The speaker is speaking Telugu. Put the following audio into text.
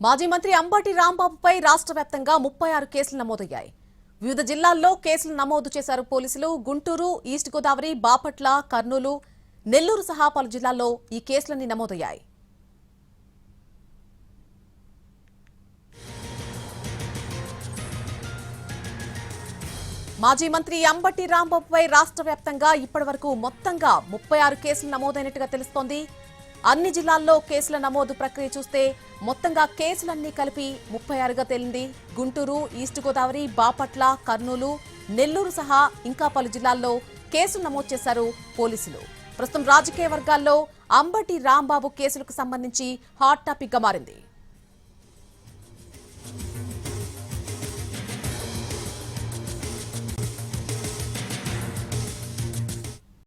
మాజీ మంత్రి అంబటి రాంబాబుపై రాష్ట్ర వ్యాప్తంగా 36 కేసులు నమోదయ్యాయి. వివిధ జిల్లాల్లో కేసులు నమోదు చేశారు పోలీసులు. గుంటూరు, ఈస్ట్ గోదావరి, బాపట్ల, కర్నూలు, నెల్లూరు సహా పలు జిల్లాల్లో ఈ కేసులన్నీ నమోదయ్యాయి. మాజీ మంత్రి అంబటి రాంబాబుపై రాష్ట్ర వ్యాప్తంగా ఇప్పటివరకు మొత్తంగా 36 కేసులు నమోదైనట్టుగా తెలుస్తోంది. అన్ని జిల్లాల్లో కేసుల నమోదు ప్రక్రియ చూస్తే మొత్తంగా కేసులన్నీ కలిపి 36గా తేలింది. గుంటూరు, ఈస్ట్ గోదావరి, బాపట్ల, కర్నూలు, నెల్లూరు సహా ఇంకా పలు జిల్లాల్లో కేసులు నమోదు చేశారు పోలీసులు. ప్రస్తుతం రాజకీయ వర్గాల్లో అంబటి రాంబాబు కేసులకు సంబంధించి హాట్ టాపిక్ గా మారింది.